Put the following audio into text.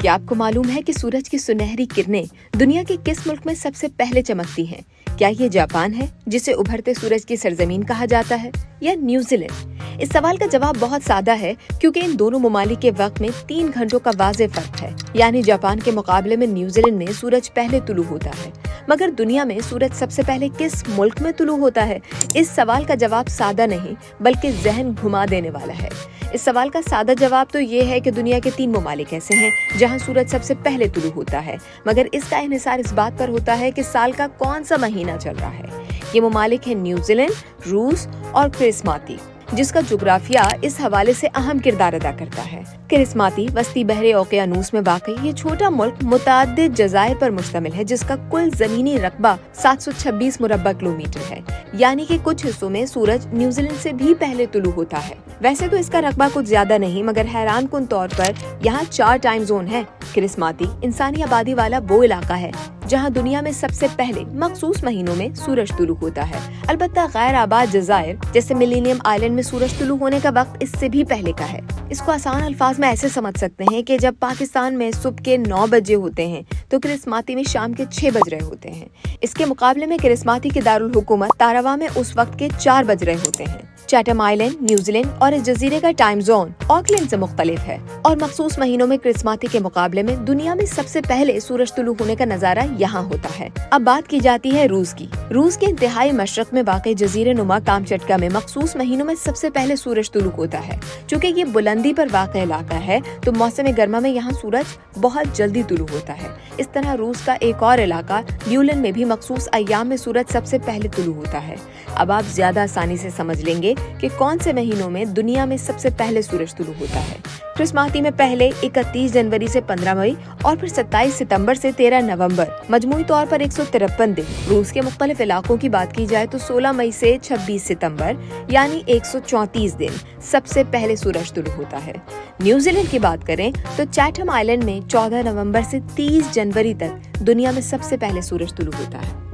क्या आपको मालूम है कि सूरज की सुनहरी किरणें दुनिया के किस मुल्क में सबसे पहले चमकती हैं? क्या ये जापान है, जिसे उभरते सूरज की सरजमीन कहा जाता है, या न्यूजीलैंड? इस सवाल का जवाब बहुत सादा है, क्योंकि इन दोनों ममालिक के वक्त में 3 घंटों का वाज़ेह फर्क है। यानी जापान के मुकाबले में न्यूजीलैंड में सूरज पहले तुलू होता है। मगर दुनिया में सूरज सबसे पहले किस मुल्क में तुलू होता है? इस सवाल का जवाब सादा नहीं, बल्कि जहन घुमा देने वाला है। इस सवाल का सादा जवाब तो ये है कि दुनिया के 3 ममालिक ऐसे हैं जहां सूरज सबसे पहले तुलू होता है, मगर इसका इन्हिसार इस बात पर होता है कि साल का कौन सा महीना चल रहा है। ये ममालिक हैं न्यूजीलैंड, रूस और क्रिस्माती, जिसका जुग्राफिया इस हवाले से अहम किरदार अदा करता है। क्रिस्माती वस्ती बहरे ओकियानूस में वाक़ई ये छोटा मुल्क मुतअद्दिद जज़ायर पर मुश्तमिल है, जिसका कुल ज़मीनी रकबा 726 मुरब्बा किलोमीटर है। यानी कि कुछ हिस्सों में सूरज न्यूजीलैंड से भी पहले तुलू होता है। वैसे तो इसका रकबा कुछ ज्यादा नहीं, मगर हैरान कुन तौर पर यहाँ 4 टाइम जोन है। क्रिस्माती इंसानी आबादी वाला वो इलाका है जहाँ दुनिया में सबसे पहले मखसूस महीनों में सूरज तुलू होता है। अलबत्ता गैर आबाद जज़ायर जैसे मिलेनियम आइलैंड में सूरज तुलू होने का वक्त इससे भी पहले का है। इसको आसान अल्फाज में ऐसे समझ सकते हैं कि जब पाकिस्तान में सुबह के 9 बजे होते हैं तो क्रिस्माती में शाम के 6 बज रहे होते हैं। इसके मुकाबले में क्रिस्माती के दारुल हुकूमत तारावा में उस वक्त के 4 बज रहे होते हैं। चैटम आइलैंड, न्यूजीलैंड और इस जजीरे का टाइम जोन ऑकलैंड से मुख्तलिफ है, और मखसूस महीनों में क्रिस्माती के मुकाबले में दुनिया में सबसे पहले सूरज तुलू होने का नजारा यहाँ होता है। अब बात की जाती है रूस की। रूस के इंतहाई मशरक में वाक़ई जजीरे नुमा कामचटका में मखसूस महीनों में सबसे पहले सूरज तुलू होता है। चूँकि ये बुलंदी पर वाक़ इलाका है तो मौसम गर्मा में यहाँ सूरज बहुत जल्दी तुलू होता है। इस तरह रूस का एक और इलाका यूलन में भी मखसूस अय्याम में सूरज सबसे पहले तुलू होता है। अब आप ज्यादा आसानी से समझ लेंगे कि कौन से महीनों में दुनिया में सबसे पहले सूरज तुलू होता है। क्रिस्माती में पहले 31 जनवरी से 15 मई और फिर 27 सितंबर से 13 नवंबर, मजमूई तौर पर 153 दिन। रूस के मुख्तलिफ इलाकों की बात की जाए तो 16 मई से 26 सितंबर यानी 134 दिन सबसे पहले सूरज तुलू होता है। न्यूजीलैंड की बात करें तो चैटम आइलैंड में 14 नवंबर से 30 जनवरी तक दुनिया में सबसे पहले सूरज तुलू होता है।